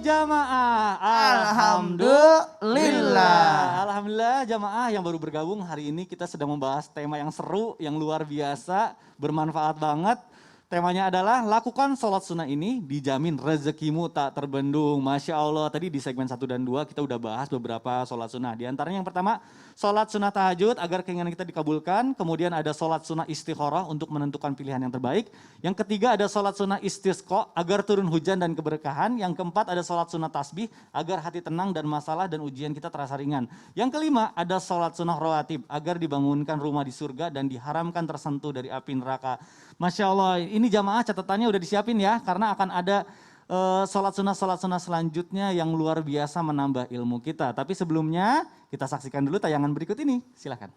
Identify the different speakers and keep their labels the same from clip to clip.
Speaker 1: jamaah. Alhamdulillah jamaah yang baru bergabung hari ini kita sedang membahas tema yang seru, yang luar biasa, bermanfaat banget. Temanya adalah lakukan sholat sunnah ini dijamin rezekimu tak terbendung. Masya Allah, tadi di segmen 1 dan 2 kita udah bahas beberapa sholat sunnah. Di antaranya yang pertama, sholat sunnah tahajud agar keinginan kita dikabulkan. Kemudian ada sholat sunnah istikharah untuk menentukan pilihan yang terbaik. Yang ketiga ada sholat sunnah istisqa agar turun hujan dan keberkahan. Yang keempat ada sholat sunnah tasbih agar hati tenang dan masalah dan ujian kita terasa ringan. Yang kelima ada sholat sunnah rawatib agar dibangunkan rumah di surga dan diharamkan tersentuh dari api neraka. Masya Allah, ini jamaah catatannya udah disiapin ya, karena akan ada sholat sunnah selanjutnya yang luar biasa menambah ilmu kita. Tapi sebelumnya kita saksikan dulu tayangan berikut ini, silakan.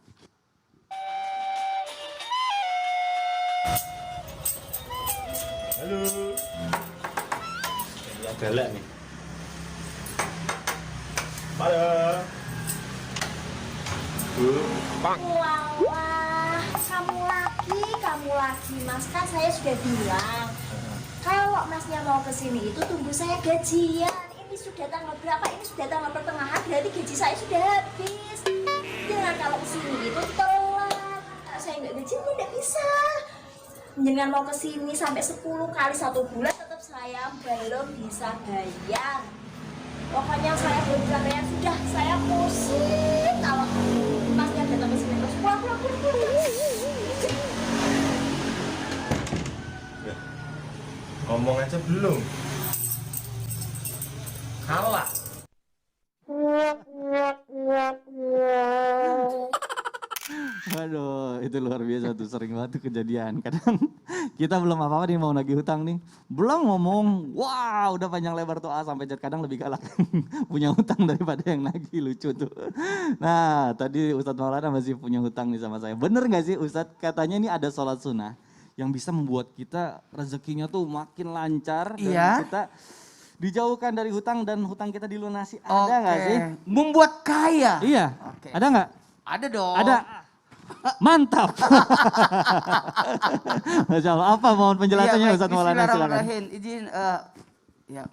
Speaker 2: Halo. Ya galak nih. Halo.
Speaker 3: Wah, kamu lagi, Mas, kan saya sudah bilang kalau Masnya mau ke sini itu tunggu saya gajian. Ini sudah tanggal berapa? Ini sudah tanggal pertengahan, berarti gaji saya sudah habis. Jangan kalau ke sini itu telat. Kalau saya nggak gajian, ya nggak bisa. Jangan mau ke sini sampai 10 kali 1 bulan tetap saya belum bisa bayar. Pokoknya saya belum bisa bayar, sudah saya pusing kalau Masnya datang ke sini terus pulang.
Speaker 2: Ngomong aja belum. Kalah.
Speaker 1: Waduh, itu luar biasa tuh, sering banget tuh kejadian. Kadang kita belum apa-apa nih mau nagih hutang nih. Belum ngomong, wah udah panjang lebar tuh sampai jet, kadang lebih galak punya hutang daripada yang nagih, lucu tuh. Nah tadi Ustadz Maulana masih punya hutang nih sama saya. Bener gak sih Ustadz, katanya ini ada sholat sunnah yang bisa membuat kita rezekinya tuh makin lancar. Dan kita dijauhkan dari hutang dan hutang kita dilunasi. Ada gak sih?
Speaker 4: Membuat kaya.
Speaker 1: Iya, ada gak?
Speaker 4: Ada dong.
Speaker 1: Ada. Mantap. Masya Allah, apa mohon penjelasannya Ustadz Maulana, silakan.
Speaker 4: Bismillahirrahmanirrahim. Izin, ya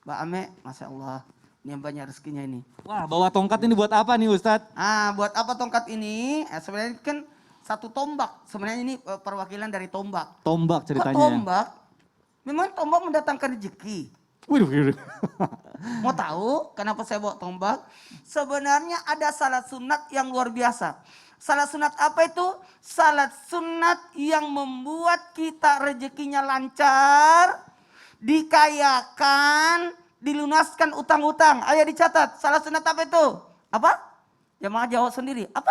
Speaker 4: Mbak Ame, Masya Allah, ini yang banyak rezekinya ini.
Speaker 1: Wah, bawa tongkat ini buat apa nih Ustadz?
Speaker 4: Buat apa tongkat ini? Sebenarnya kan satu tombak, sebenarnya ini perwakilan dari tombak.
Speaker 1: Tombak ceritanya.
Speaker 4: Kok tombak? Memang tombak mendatangkan rezeki.
Speaker 1: Waduh.
Speaker 4: Mau tahu kenapa saya bawa tombak? Sebenarnya ada salat sunat yang luar biasa. Salat sunat apa itu? Salat sunat yang membuat kita rezekinya lancar, dikayakan, dilunaskan utang-utang. Ayo dicatat, salat sunat apa itu? Apa? Jamaah jawab sendiri. Apa?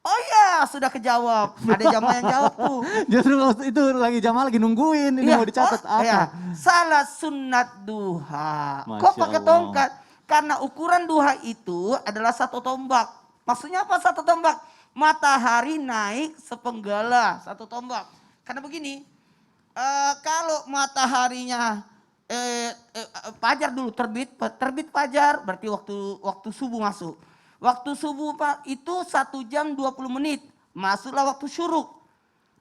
Speaker 4: Oh ya, sudah kejawab. Ada jamaah yang jawab tuh.
Speaker 1: Justru itu lagi jamaah lagi nungguin, ini mau dicatat apa?
Speaker 4: Ya. Salat sunat duha.
Speaker 1: Masya
Speaker 4: Kok pakai
Speaker 1: Allah.
Speaker 4: tongkat? Karena ukuran duha itu adalah satu tombak. Maksudnya apa satu tombak? Matahari naik sepenggala, satu tombak. Karena begini, kalau mataharinya fajar dulu terbit fajar berarti waktu subuh masuk. Waktu subuh itu 1 jam 20 menit. Masuklah waktu syuruk.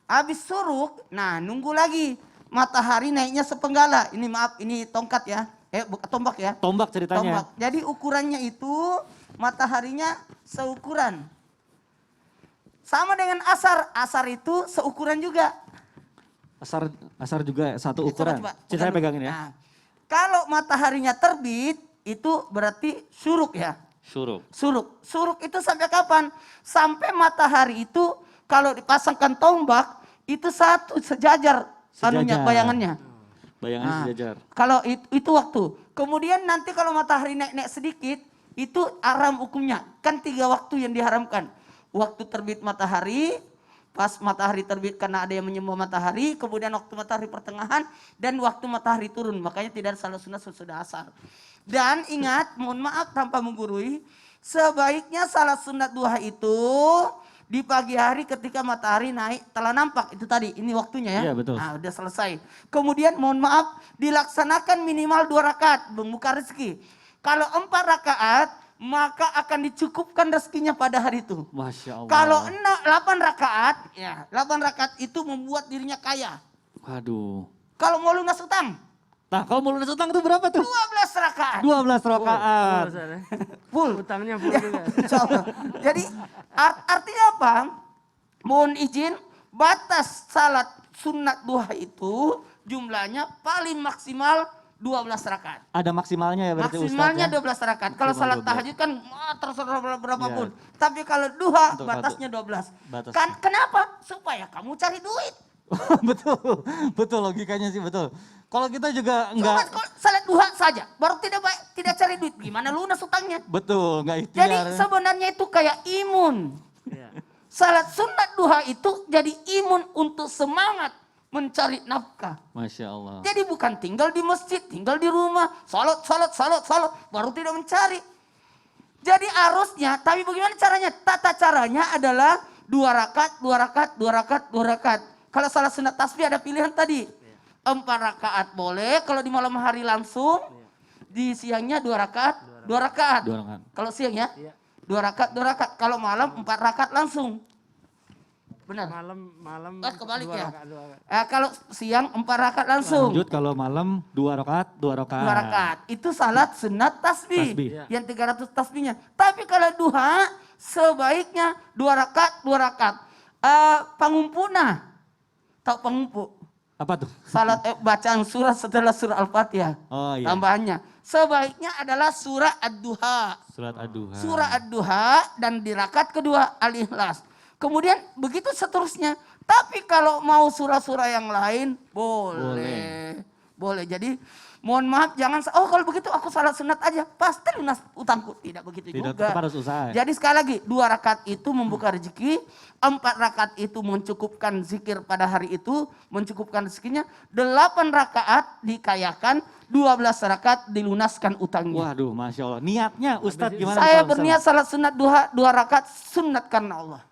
Speaker 4: Habis syuruk, nah nunggu lagi. Matahari naiknya sepenggala. Ini maaf, ini tongkat ya. Bukan tombak ya.
Speaker 1: Tombak ceritanya.
Speaker 4: Tombak. Jadi ukurannya itu mataharinya seukuran. Sama dengan asar. Asar itu seukuran juga.
Speaker 1: Asar juga satu ukuran.
Speaker 4: Coba.
Speaker 1: Saya pegangin ya.
Speaker 4: Nah, kalau mataharinya terbit, itu berarti syuruk ya. Suruk itu sampai kapan? Sampai matahari itu kalau dipasangkan tombak itu satu sejajar. Bayangannya.
Speaker 1: Sejajar.
Speaker 4: Kalau itu waktu. Kemudian nanti kalau matahari naik sedikit itu haram hukumnya. Kan 3 waktu yang diharamkan. Waktu terbit matahari, pas matahari terbit karena ada yang menyembah matahari, kemudian waktu matahari pertengahan dan waktu matahari turun. Makanya tidak ada salat sunat sesudah asar. Dan ingat, mohon maaf tanpa menggurui, sebaiknya salat sunat duha itu di pagi hari ketika matahari naik telah nampak. Itu tadi, ini waktunya ya.
Speaker 1: Iya betul.
Speaker 4: Nah, udah selesai. Kemudian mohon maaf, dilaksanakan minimal 2 rakaat, membuka rezeki. Kalau 4 rakaat, maka akan dicukupkan rezekinya pada hari itu.
Speaker 1: Masya Allah.
Speaker 4: Kalau 8 rakaat, ya 8 rakaat itu membuat dirinya kaya.
Speaker 1: Waduh.
Speaker 4: Kalau mau lunas utang,
Speaker 1: Nah, kalau mau lunas utang itu berapa tuh?
Speaker 4: 12 rakaat.
Speaker 1: 12 rakaat.
Speaker 4: Full.
Speaker 5: Utangnya full juga.
Speaker 4: Insya Allah. Jadi artinya apa? Mohon izin, batas salat sunat duha itu jumlahnya paling maksimal 12 rakaat.
Speaker 1: Ada maksimalnya ya berarti
Speaker 4: Maksimalnya
Speaker 1: Ustadz,
Speaker 4: 12 rakaat. Kalau
Speaker 1: Maksimal
Speaker 4: salat
Speaker 1: 12.
Speaker 4: tahajud kan terserah berapapun.
Speaker 1: Iya.
Speaker 4: Tapi kalau duha
Speaker 1: Untuk
Speaker 4: batasnya 12.
Speaker 1: Batas.
Speaker 4: Kan kenapa? Supaya kamu cari duit.
Speaker 1: betul, betul logikanya sih betul. Kalau kita juga
Speaker 4: Cuma
Speaker 1: enggak,
Speaker 4: kalau salat duha saja, baru tidak cari duit. Gimana lunas utangnya?
Speaker 1: betul, enggak
Speaker 4: Jadi
Speaker 1: ikhtiar.
Speaker 4: sebenarnya itu kayak imun.
Speaker 5: Iya.
Speaker 4: Salat sunat duha itu jadi imun untuk semangat mencari nafkah.
Speaker 1: Masya Allah.
Speaker 4: Jadi bukan tinggal di masjid, tinggal di rumah, salat, baru tidak mencari. Jadi harusnya, tapi bagaimana caranya? Tata caranya adalah 2 rakaat, 2 rakaat, 2 rakaat, 2 rakaat. Kalau salat sunat tasbih ada pilihan tadi. 4 rakaat boleh, kalau di malam hari langsung, di siangnya 2 rakaat, 2 rakaat.
Speaker 1: 2 rakaat.
Speaker 4: Kalau siang ya,
Speaker 5: Iya.
Speaker 4: 2 rakaat, 2 rakaat. Kalau malam 4 rakaat langsung. Benar.
Speaker 5: Malam
Speaker 4: Kebalik
Speaker 5: dua
Speaker 4: ya.
Speaker 5: rakaat, dua rakaat.
Speaker 4: Kalau siang 4 rakaat langsung.
Speaker 1: Lanjut kalau malam 2 rakaat, 2 rakaat.
Speaker 4: 2 rakaat. Itu salat sunat tasbih.
Speaker 1: Tasbih.
Speaker 5: Iya.
Speaker 4: Yang 300 tasbihnya. Tapi kalau duha sebaiknya 2 rakaat, 2 rakaat. Pangumpunah. Tahu pangumpu?
Speaker 1: Apa tuh?
Speaker 4: Salat bacaan surah setelah surah Al-Fatihah.
Speaker 1: Oh iya.
Speaker 4: Tambahannya. Sebaiknya adalah surah Ad-Duha.
Speaker 1: Surat Ad-Duha.
Speaker 4: Surah Ad-Duha dan di rakaat kedua Al-Ikhlas. Kemudian begitu seterusnya. Tapi kalau mau surah-surah yang lain boleh. Boleh. Jadi mohon maaf jangan kalau begitu aku salat sunat aja pasti lunas utangku. Tidak begitu
Speaker 1: Tidak,
Speaker 4: juga.
Speaker 1: tetap harus usaha.
Speaker 4: Jadi sekali lagi 2 rakaat itu membuka rezeki, 4 rakaat itu mencukupkan zikir pada hari itu, mencukupkan rezekinya, 8 rakaat dikayakan, 12 rakaat dilunaskan utangnya.
Speaker 1: Waduh, Masya Allah. Niatnya Ustadz gimana?
Speaker 4: Saya
Speaker 1: kalau
Speaker 4: berniat
Speaker 1: misalnya-
Speaker 4: salat sunat duha 2 rakaat sunat karena Allah.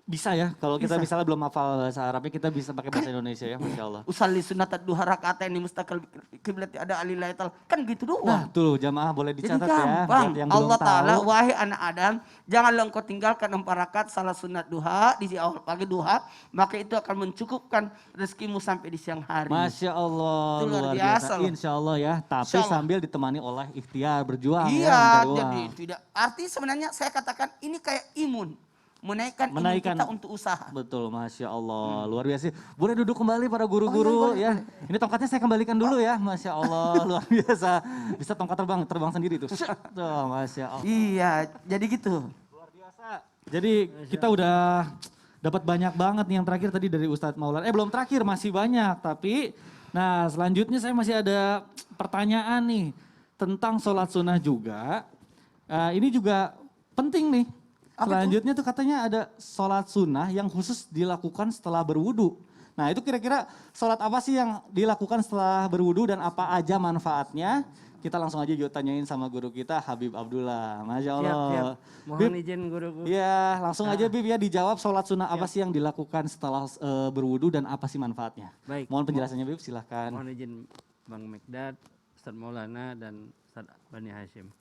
Speaker 1: Bisa ya, kalau kita
Speaker 4: Bisa.
Speaker 1: misalnya belum hafal bahasa Arabnya, kita bisa pakai bahasa Indonesia ya, Masya Allah.
Speaker 4: Usalli sunat duha rakaat ini mustaqil kiblat ada alilaital. Kan gitu
Speaker 1: Nah
Speaker 4: doang.
Speaker 1: tuh jamaah boleh
Speaker 4: Jadi
Speaker 1: dicatat ya.
Speaker 4: gampang.
Speaker 1: Buat yang
Speaker 4: Allah
Speaker 1: belum
Speaker 4: Ta'ala,
Speaker 1: tahu.
Speaker 4: wahai anak Adam, janganlah engkau tinggalkan 4 rakaat salat sunat duha di awal pagi duha, maka itu akan mencukupkan rezekimu sampai di siang hari.
Speaker 1: Masya Allah,
Speaker 4: Itu luar
Speaker 1: luar
Speaker 4: biasa
Speaker 1: biasa.
Speaker 4: loh.
Speaker 1: Insya Allah ya, tapi
Speaker 4: Insya Allah.
Speaker 1: sambil ditemani oleh ikhtiar, berjuang ya,
Speaker 4: Iya,
Speaker 1: mencari uang.
Speaker 4: jadi tidak. Arti sebenarnya saya katakan ini kayak imun. Menaikkan imun
Speaker 1: Menaikkan.
Speaker 4: kita untuk usaha.
Speaker 1: Betul, Masya Allah, luar biasa. Boleh duduk kembali para guru-guru ya. Ini tongkatnya saya kembalikan dulu ya, Masya Allah, luar biasa. Bisa tongkat terbang sendiri tuh. Tuh, Masya Allah.
Speaker 4: Iya, jadi gitu.
Speaker 1: Luar biasa. Jadi kita udah dapat banyak banget nih yang terakhir tadi dari Ustadz Maulana. Belum terakhir, masih banyak. Tapi, nah selanjutnya saya masih ada pertanyaan nih tentang sholat sunnah juga. Ini juga penting nih. Selanjutnya tuh katanya ada sholat sunnah yang khusus dilakukan setelah berwudu. Nah itu kira-kira sholat apa sih yang dilakukan setelah berwudu dan apa aja manfaatnya? Kita langsung aja yuk tanyain sama guru kita Habib Abdullah. Masya Allah.
Speaker 5: Siap. Mohon
Speaker 1: Bib,
Speaker 5: izin guruku.
Speaker 1: iya langsung aja Bib ya dijawab sholat sunnah apa sih yang dilakukan setelah berwudu dan apa sih manfaatnya?
Speaker 5: Baik.
Speaker 1: Mohon penjelasannya Bib silahkan.
Speaker 5: Mohon izin Bang Mekdad, Ustaz Maulana dan Ustaz Bani Hashim.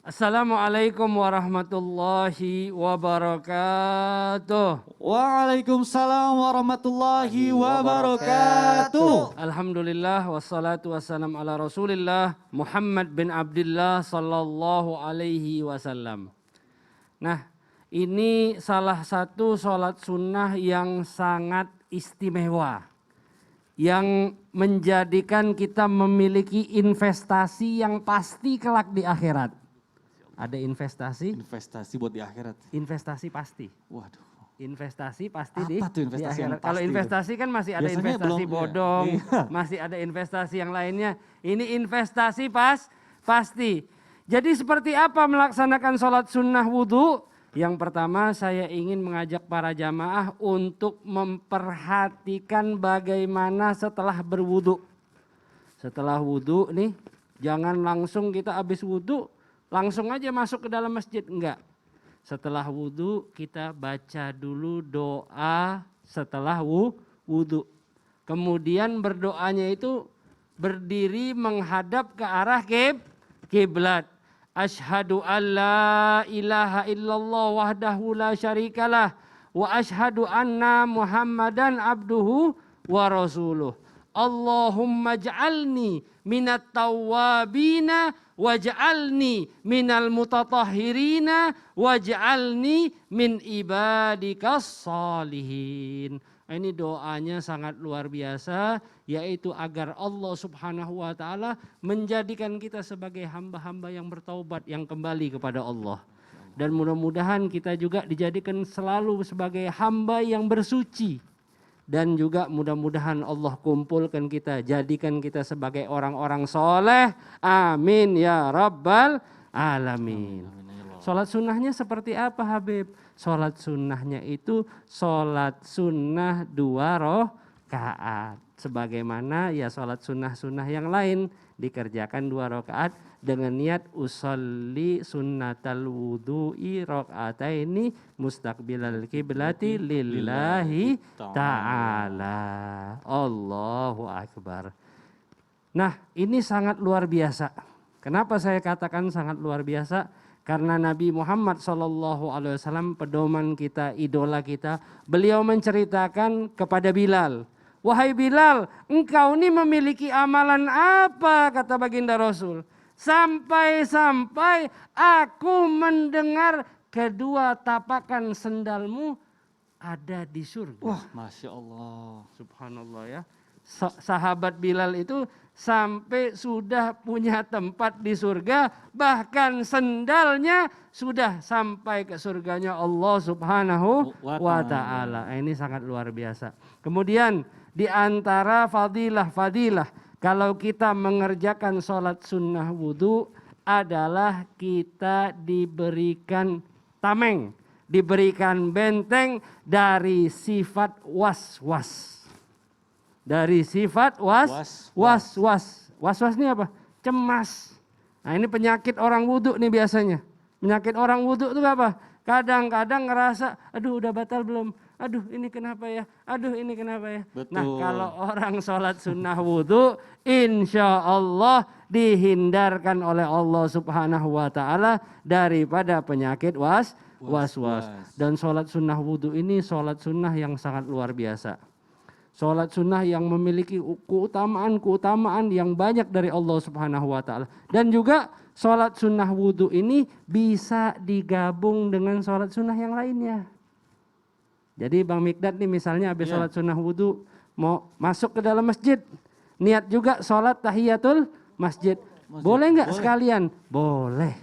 Speaker 5: Assalamualaikum warahmatullahi wabarakatuh.
Speaker 1: Waalaikumsalam warahmatullahi wabarakatuh.
Speaker 5: Alhamdulillah wassalatu wassalam ala Rasulillah Muhammad bin Abdullah sallallahu alaihi wasallam. Nah, ini salah satu sholat sunnah yang sangat istimewa. Yang menjadikan kita memiliki investasi yang pasti kelak di akhirat. Ada investasi?
Speaker 1: Investasi buat di akhirat.
Speaker 5: Investasi pasti.
Speaker 1: Waduh.
Speaker 5: Investasi pasti
Speaker 1: Apa tuh
Speaker 5: di
Speaker 1: investasi yang
Speaker 5: akhirat. Kalau
Speaker 1: pasti
Speaker 5: investasi kan masih ada
Speaker 1: Biasanya
Speaker 5: investasi
Speaker 1: belum, iya.
Speaker 5: bodong,
Speaker 1: Iya.
Speaker 5: masih ada investasi yang lainnya. Ini investasi pasti. Jadi seperti apa melaksanakan sholat sunnah wudhu? Yang pertama saya ingin mengajak para jamaah untuk memperhatikan bagaimana setelah berwudhu. Setelah wudhu nih, jangan langsung kita habis wudhu, langsung aja masuk ke dalam masjid, enggak. Setelah wudhu kita baca dulu doa setelah wudhu. Kemudian berdoanya itu berdiri menghadap ke arah kiblat. Asyhadu an la ilaha illallah wahdahu la syarikalah wa asyhadu anna Muhammadan abduhu wa rasuluh. Allahumma ja'alni minat tawwabina waj'alni minal mutatahhirina waj'alni min ibadikas salihin. Ini doanya sangat luar biasa, yaitu agar Allah Subhanahu wa taala menjadikan kita sebagai hamba-hamba yang bertaubat, yang kembali kepada Allah. Dan mudah-mudahan kita juga dijadikan selalu sebagai hamba yang bersuci. Dan juga mudah-mudahan Allah kumpulkan kita, jadikan kita sebagai orang-orang soleh. Amin ya rabbal alamin. Sholat sunnahnya seperti apa Habib? Sholat sunnahnya itu sholat sunnah 2 rakaat. Sebagaimana ya sholat sunnah-sunnah yang lain dikerjakan 2 rakaat dengan niat usolli sunnatal wudu'i rakaataini mustaqbilal kiblati lillahi ta'ala. Allahu akbar. Nah, ini sangat luar biasa. Kenapa saya katakan sangat luar biasa? Karena Nabi Muhammad SAW pedoman kita, idola kita, beliau menceritakan kepada Bilal, wahai Bilal, engkau ini memiliki amalan apa, kata baginda Rasul. Sampai-sampai aku mendengar kedua tapakan sendalmu ada di surga.
Speaker 1: Wah, Masya Allah.
Speaker 5: Subhanallah ya. Sahabat Bilal itu sampai sudah punya tempat di surga, bahkan sendalnya sudah sampai ke surganya Allah Subhanahu wa taala. Ini sangat luar biasa. Kemudian di antara fadilah kalau kita mengerjakan sholat sunnah wudhu adalah kita diberikan tameng, diberikan benteng dari sifat was-was. Dari sifat was-was. Was-was ini apa? Cemas. Nah ini penyakit orang wudhu nih biasanya. Penyakit orang wudhu itu apa? Kadang-kadang ngerasa, aduh udah batal belum? Aduh ini kenapa ya? Aduh ini kenapa ya?
Speaker 1: Betul.
Speaker 5: Nah kalau orang sholat sunnah wudhu, insya Allah dihindarkan oleh Allah Subhanahu wa taala daripada penyakit was-was. Dan sholat sunnah wudhu ini sholat sunnah yang sangat luar biasa. Sholat sunnah yang memiliki keutamaan yang banyak dari Allah Subhanahu wa taala. Dan juga sholat sunnah wudhu ini bisa digabung dengan sholat sunnah yang lainnya. Jadi Bang Mikdad nih misalnya habis sholat sunnah wudhu mau masuk ke dalam masjid, niat juga sholat tahiyatul masjid. Boleh nggak sekalian? Boleh.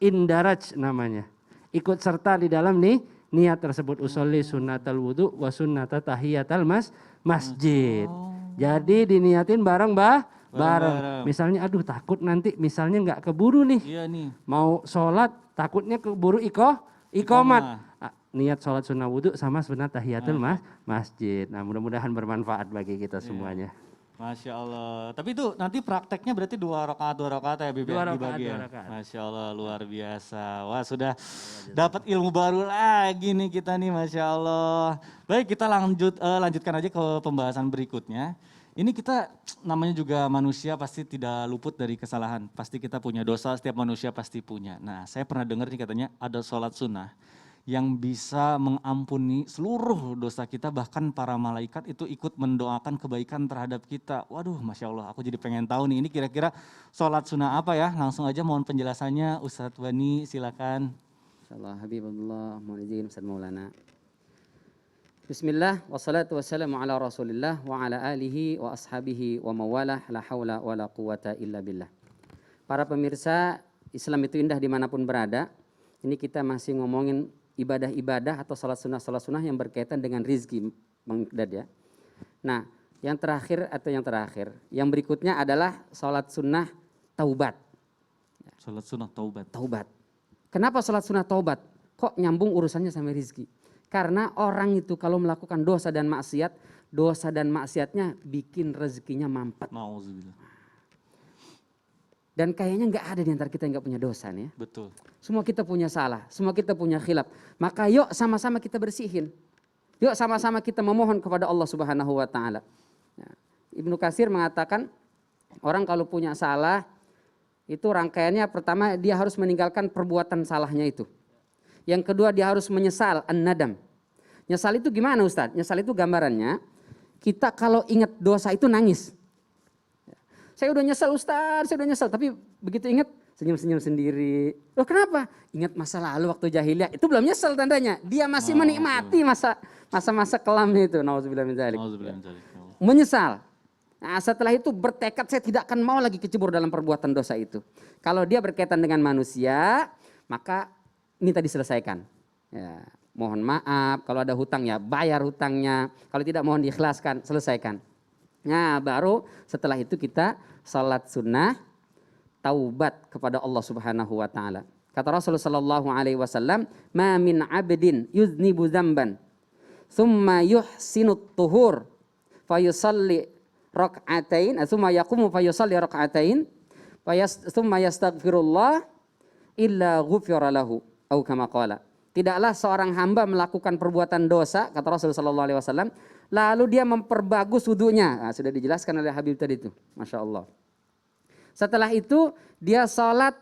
Speaker 5: Indaraj namanya. Ikut serta di dalam nih niat tersebut, usolli sunnatal wudu wa sunnata tahiyatal masjid. Jadi diniatin bareng bareng. Misalnya aduh takut nanti misalnya nggak keburu nih.
Speaker 1: Iya nih.
Speaker 5: Mau sholat takutnya keburu iqomat. Niat sholat sunnah wudhu sama sunat tahiyatul masjid. Nah mudah-mudahan bermanfaat bagi kita semuanya.
Speaker 1: Masya Allah. Tapi itu nanti prakteknya berarti 2 rakaat ya Bib?
Speaker 5: 2 rakaat,
Speaker 1: dibagi ya?
Speaker 5: 2 rakaat.
Speaker 1: Masya Allah luar biasa. Wah sudah dapat ilmu baru lagi nih kita nih Masya Allah. Baik kita lanjutkan aja ke pembahasan berikutnya. Ini kita namanya juga manusia pasti tidak luput dari kesalahan. Pasti kita punya dosa, setiap manusia pasti punya. Nah saya pernah dengar nih katanya ada sholat sunnah yang bisa mengampuni seluruh dosa kita, bahkan para malaikat itu ikut mendoakan kebaikan terhadap kita. Waduh Masya Allah aku jadi pengen tahu nih ini kira-kira sholat sunnah apa ya. Langsung aja mohon penjelasannya Ustadz Wani silakan.
Speaker 6: Insyaallah Habibullah mohon izin Ustaz Maulana. Bismillah wassalatu wassalamu ala Rasulillah wa ala alihi wa ashabihi wa mawalah la haula wa la quwata illa billah. Para pemirsa, Islam itu indah dimanapun berada. Ini kita masih ngomongin ibadah-ibadah atau salat sunnah yang berkaitan dengan rizki, Bang Dad ya. Nah, yang terakhir, yang berikutnya adalah salat sunnah taubat.
Speaker 1: Salat sunnah taubat.
Speaker 6: Taubat. Kenapa salat sunnah taubat? Kok nyambung urusannya sama rizki? Karena orang itu kalau melakukan dosa dan maksiatnya bikin rezekinya mampet.
Speaker 1: Nauzubillah.
Speaker 6: Dan kayaknya nggak ada di antara kita yang nggak punya dosa nih ya.
Speaker 1: Betul.
Speaker 6: Semua kita punya salah, semua kita punya khilaf. Maka yuk sama-sama kita bersihin. Yuk sama-sama kita memohon kepada Allah Subhanahu wa taala. Nah, Ibnu Katsir mengatakan orang kalau punya salah itu rangkaiannya pertama dia harus meninggalkan perbuatan salahnya itu. Yang kedua dia harus menyesal, an-nadam. Nyesal itu gimana Ustadz? Nyesal itu gambarannya kita kalau ingat dosa itu nangis. Saya udah nyesel Ustaz, saya udah nyesel. Tapi begitu ingat senyum-senyum sendiri. Loh kenapa? Ingat masa lalu waktu jahiliyah. Itu belum nyesel tandanya. Dia masih menikmati masa-masa kelamnya itu. Nauzubillah min dzalik.
Speaker 1: Nauzubillah min dzalik.
Speaker 6: Menyesal. Nah setelah itu bertekad saya tidak akan mau lagi kecebur dalam perbuatan dosa itu. Kalau dia berkaitan dengan manusia, maka minta diselesaikan. Ya, mohon maaf, kalau ada hutang ya bayar hutangnya. Kalau tidak mohon diikhlaskan, selesaikan. Nah baru setelah itu kita salat sunnah, taubat kepada Allah Subhanahu wa taala. Kata Rasulullah sallallahu alaihi wasallam, "Ma min 'abdin yuznibu dzamban, tsumma yuhsinut tuhur, fayusalli rak'atain, tsumma yaqumu fayusalli rak'atain, tsumma yastaghfirullah illa ghufira lahu." Atau kama qala. Tidaklah seorang hamba melakukan perbuatan dosa, kata Rasulullah sallallahu alaihi wasallam, lalu dia memperbagus wudunya. Nah, sudah dijelaskan oleh Habib tadi itu. Masya Allah. Setelah itu dia sholat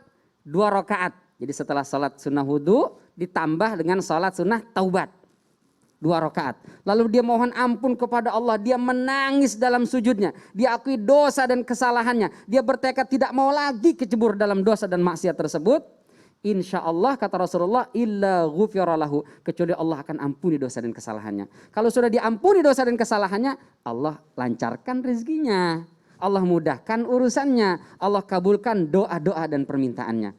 Speaker 6: 2 rakaat. Jadi setelah sholat sunnah wudu ditambah dengan sholat sunnah taubat. 2 rakaat. Lalu dia mohon ampun kepada Allah. Dia menangis dalam sujudnya. Dia akui dosa dan kesalahannya. Dia bertekad tidak mau lagi kecebur dalam dosa dan maksiat tersebut. Insya Allah kata Rasulullah illa ghufira lahu, kecuali Allah akan ampuni dosa dan kesalahannya. Kalau sudah diampuni dosa dan kesalahannya, Allah lancarkan rezekinya, Allah mudahkan urusannya, Allah kabulkan doa-doa dan permintaannya.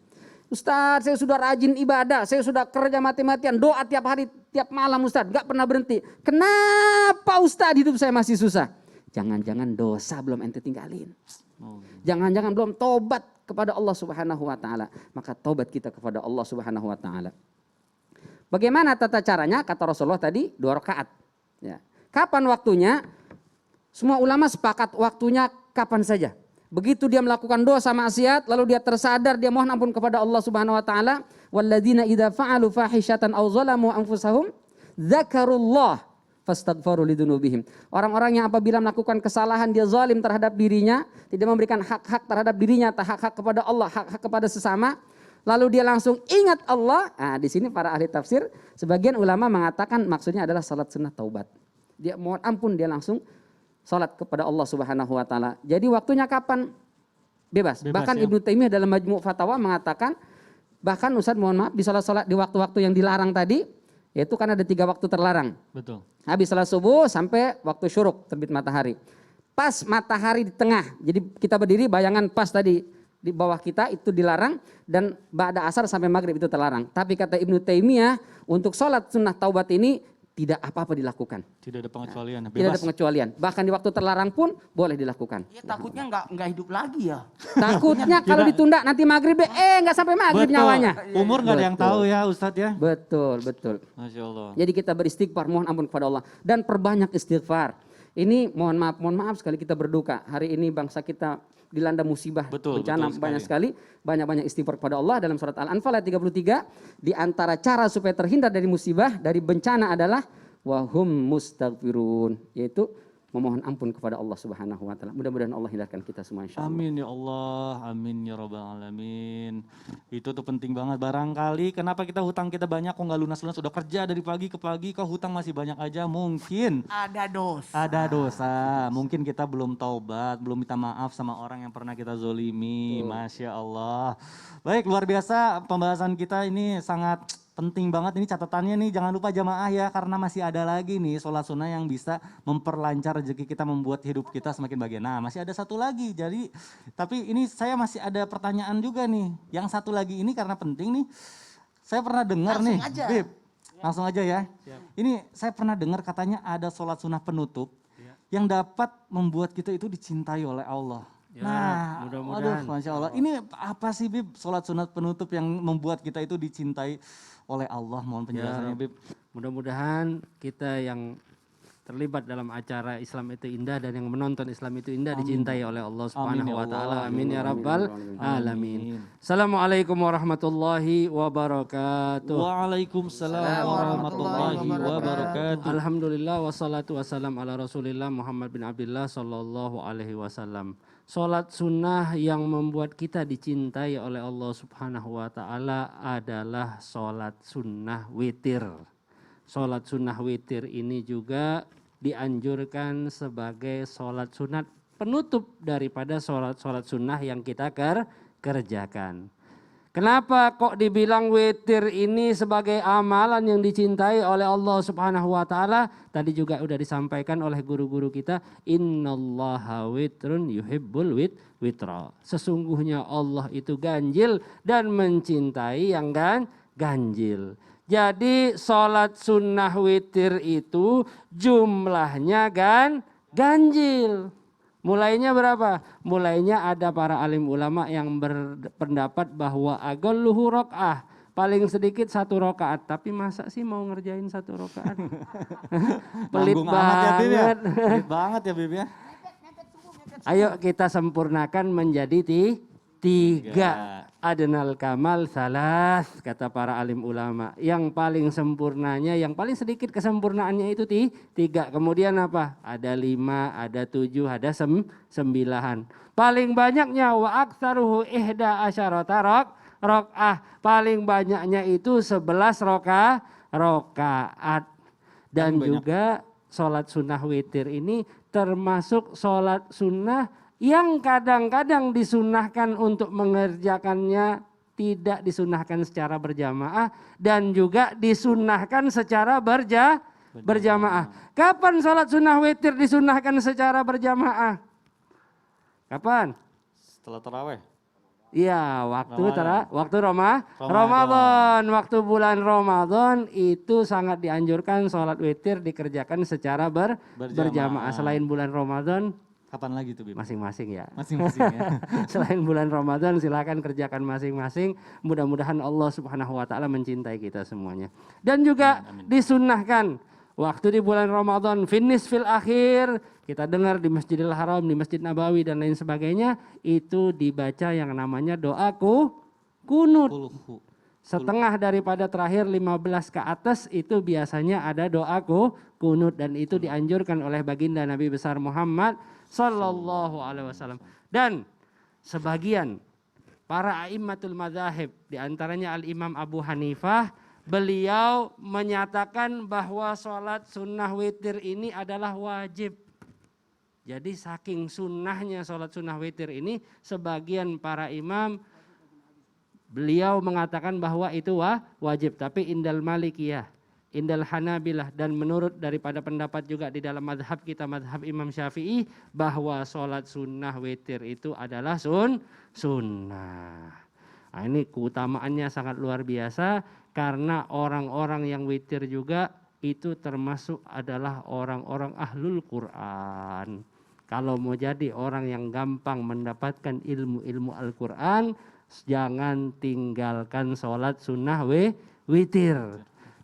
Speaker 6: Ustaz, saya sudah rajin ibadah, saya sudah kerja mati-matian, doa tiap hari, tiap malam Ustaz, gak pernah berhenti. Kenapa Ustaz hidup saya masih susah? Jangan-jangan dosa belum ente tinggalin. Jangan-jangan belum tobat kepada Allah Subhanahu wa taala. Maka tobat kita kepada Allah Subhanahu wa taala. Bagaimana tata caranya? Kata Rasulullah tadi 2 rakaat. Ya. Kapan waktunya? Semua ulama sepakat waktunya kapan saja. Begitu dia melakukan dosa maksiat, lalu dia tersadar, dia mohon ampun kepada Allah Subhanahu wa taala, walladzina idza fa'alu fahishatan aw zalamu anfusahum dzakarullah fastaghfaru lidzunubihim. Orang-orang yang apabila melakukan kesalahan dia zalim terhadap dirinya, tidak memberikan hak-hak terhadap dirinya atau hak-hak kepada Allah, hak-hak kepada sesama, lalu dia langsung ingat Allah. Nah, di sini para ahli tafsir, sebagian ulama mengatakan maksudnya adalah salat sunnah taubat. Dia mohon ampun, dia langsung salat kepada Allah Subhanahu wa taala. Jadi waktunya kapan? Bebas. Bahkan ya. Ibnu Taimiyah dalam Majmu' Fatawa mengatakan, bahkan Ustaz mohon maaf, di salat-salat di waktu-waktu yang dilarang tadi, yaitu kan ada 3 waktu terlarang.
Speaker 1: Betul.
Speaker 6: Habis salat subuh sampai waktu syuruk, terbit matahari. Pas matahari di tengah, jadi kita berdiri bayangan pas tadi di bawah kita itu dilarang, dan ba'da asar sampai maghrib itu terlarang. Tapi kata Ibnu Taimiyah untuk sholat sunnah taubat ini tidak apa-apa dilakukan.
Speaker 1: Tidak ada pengecualian. Bebas.
Speaker 6: Tidak ada pengecualian. Bahkan di waktu terlarang pun boleh dilakukan.
Speaker 4: Ya, takutnya nggak hidup lagi ya.
Speaker 6: Takutnya kalau ditunda nanti maghrib, nggak sampai maghrib
Speaker 1: Betul.
Speaker 6: nyawanya.
Speaker 1: Umur nggak ada yang tahu ya Ustadz ya.
Speaker 6: Betul, betul.
Speaker 1: Masya Allah.
Speaker 6: Jadi kita beristighfar, mohon ampun kepada Allah. Dan perbanyak istighfar. Ini mohon maaf sekali kita berduka. Hari ini bangsa kita dilanda musibah, bencana banyak sekali. Banyak-banyak istighfar kepada Allah. Dalam surat Al-Anfal ayat 33. Di antara cara supaya terhindar dari musibah, dari bencana adalah wahum mustaghfirun. Yaitu memohon ampun kepada Allah Subhanahu wa taala. Mudah-mudahan Allah hindarkan kita semua insyaallah.
Speaker 1: Amin ya Allah, amin ya rabbal alamin. Itu tuh penting banget. Barangkali kenapa kita hutang kita banyak kok nggak lunas-lunas, udah kerja dari pagi ke pagi kok hutang masih banyak aja, mungkin
Speaker 4: Ada dosa.
Speaker 1: ada dosa. Mungkin kita belum taubat, belum minta maaf sama orang yang pernah kita zolimi. Masya Allah. Baik, luar biasa pembahasan kita ini, sangat penting banget ini catatannya nih, jangan lupa jamaah ya, karena masih ada lagi nih sholat sunnah yang bisa memperlancar rezeki kita, membuat hidup kita semakin bahagia. Nah masih ada satu lagi, jadi tapi ini saya masih ada pertanyaan juga nih. Yang satu lagi ini karena penting nih, saya pernah dengar nih, Bib, langsung aja ya. Ini saya pernah dengar katanya ada sholat sunnah penutup yang dapat membuat kita itu dicintai oleh Allah.
Speaker 5: Ya,
Speaker 1: nah,
Speaker 5: mudah-mudahan.
Speaker 1: aduh, Masya Allah. Ini apa sih Bib, sholat sunat penutup yang membuat kita itu dicintai oleh Allah? Mohon penjelasannya Bib.
Speaker 5: Mudah-mudahan kita yang terlibat dalam acara Islam itu indah dan yang menonton Islam itu indah dicintai oleh Allah Subhanahu wa taala. Amin ya rabbal alamin. Assalamualaikum warahmatullahi wabarakatuh.
Speaker 1: Waalaikumsalam warahmatullahi wabarakatuh.
Speaker 5: Alhamdulillah wassalatu wassalam ala Rasulillah Muhammad bin Abdullah sallallahu alaihi wasallam. Salat sunnah yang membuat kita dicintai oleh Allah Subhanahu wa taala adalah salat sunnah witir. Salat sunnah witir ini juga dianjurkan sebagai sholat sunat penutup daripada sholat sunnah yang kita kerjakan. Kenapa kok dibilang witir ini sebagai amalan yang dicintai oleh Allah Subhanahu wa taala? Tadi juga udah disampaikan oleh guru-guru kita, innallaha witrun yuhibbul witra. Sesungguhnya Allah itu ganjil dan mencintai yang ganjil. Jadi sholat sunnah witir itu jumlahnya ganjil. Mulainya berapa? Mulainya ada para alim ulama yang berpendapat bahwa aqalluhu rakaah, paling sedikit 1 rakaat. Tapi masa sih mau ngerjain 1 rakaat? Pelit
Speaker 1: Nanggung amat ya, Bib, ya.
Speaker 5: banget.
Speaker 1: Pelit banget ya Bib ya.
Speaker 5: Ayo kita sempurnakan menjadi 3. Adnal kamal salas, kata para alim ulama. Yang paling sempurnanya, yang paling sedikit kesempurnaannya itu 3. Kemudian apa? Ada 5, ada 7, ada 9. Paling banyaknya wa aktsaruhu ihda asyarata rakaah. Paling banyaknya itu 11 rakaat. Dan juga sholat sunnah witir ini termasuk sholat sunnah yang kadang-kadang disunnahkan untuk mengerjakannya tidak disunnahkan secara berjamaah dan juga disunnahkan secara berjamaah. Kapan sholat sunnah witir disunnahkan secara berjamaah? Kapan?
Speaker 1: Setelah taraweh.
Speaker 5: Iya, waktu
Speaker 1: Ramadan.
Speaker 5: Ramadan, waktu bulan Ramadan itu sangat dianjurkan sholat witir dikerjakan secara berjamaah. Selain bulan Ramadan,
Speaker 1: Kapan lagi tuh Bib?
Speaker 5: masing-masing ya.
Speaker 1: Masing-masing ya.
Speaker 5: Selain bulan Ramadan silakan kerjakan masing-masing. Mudah-mudahan Allah Subhanahu wa taala mencintai kita semuanya. Dan juga disunnahkan waktu di bulan Ramadan finish fil akhir, kita dengar di Masjidil Haram, di Masjid Nabawi dan lain sebagainya, itu dibaca yang namanya doa kunut.
Speaker 1: Kulhu.
Speaker 5: Setengah daripada terakhir 15 ke atas itu biasanya ada doa kunut dan itu dianjurkan oleh baginda Nabi besar Muhammad sallallahu alaihi wasallam. Dan sebagian para a'immatul madzahib di antaranya Al-Imam Abu Hanifah, beliau menyatakan bahwa sholat sunnah witir ini adalah wajib. Jadi saking sunnahnya sholat sunnah witir ini, sebagian para imam beliau mengatakan bahwa itu wajib. Tapi indal Malikiyah, indal Hanabilah, dan menurut daripada pendapat juga di dalam madhab kita, madhab Imam Syafi'i, bahwa sholat sunnah witir itu adalah sunnah. Nah, ini keutamaannya sangat luar biasa karena orang-orang yang witir juga itu termasuk adalah orang-orang ahlul Quran. Kalau mau jadi orang yang gampang mendapatkan ilmu-ilmu Al-Quran, jangan tinggalkan sholat sunnah witir.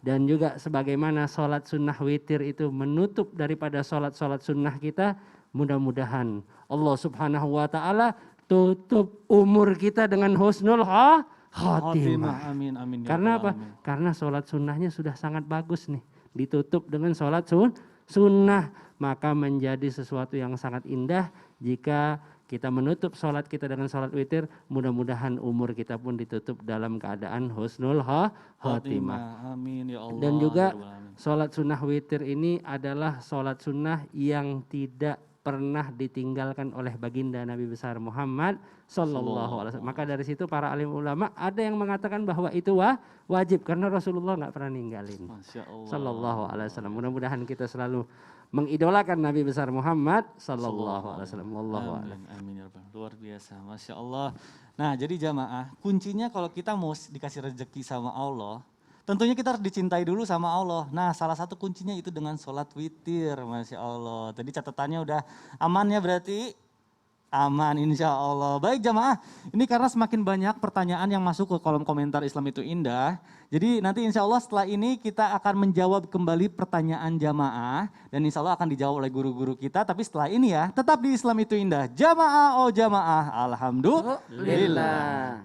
Speaker 5: Dan juga sebagaimana sholat sunnah witir itu menutup daripada sholat-sholat sunnah kita, mudah-mudahan Allah Subhanahu wa ta'ala tutup umur kita dengan husnul khotimah.
Speaker 1: Amin, amin. Ya
Speaker 5: Karena
Speaker 1: Allah,
Speaker 5: apa?
Speaker 1: amin.
Speaker 5: Karena sholat sunnahnya sudah sangat bagus nih. Ditutup dengan sholat sunnah. Maka menjadi sesuatu yang sangat indah jika kita menutup sholat kita dengan sholat witir. Mudah-mudahan umur kita pun ditutup dalam keadaan husnul khotimah.
Speaker 1: Amin ya Allah.
Speaker 5: Dan juga
Speaker 1: Ya Rabbal Alamin.
Speaker 5: sholat sunnah witir ini adalah sholat sunnah yang tidak pernah ditinggalkan oleh baginda Nabi besar Muhammad sallallahu alaihi wasallam. Maka dari situ para alim ulama ada yang mengatakan bahwa itu wajib karena Rasulullah nggak pernah ninggalin.
Speaker 1: Masya Allah.
Speaker 5: Sallallahu alaihi wasallam. Mudah-mudahan kita selalu mengidolakan Nabi besar Muhammad sallallahu alaihi wasallam. Wallahu a'lam.
Speaker 1: Amin, amin ya Rabbal. Luar biasa, Masya Allah. Nah jadi jamaah, kuncinya kalau kita mau dikasih rezeki sama Allah, tentunya kita harus dicintai dulu sama Allah. Nah salah satu kuncinya itu dengan sholat witir, Masya Allah. Tadi catatannya udah aman ya berarti? Aman insya Allah. Baik jamaah, ini karena semakin banyak pertanyaan yang masuk ke kolom komentar Islam itu indah. Jadi nanti insya Allah setelah ini kita akan menjawab kembali pertanyaan jamaah. Dan insya Allah akan dijawab oleh guru-guru kita. Tapi setelah ini ya, tetap di Islam itu indah. Jamaah, oh jamaah, alhamdulillah.
Speaker 5: Alhamdulillah.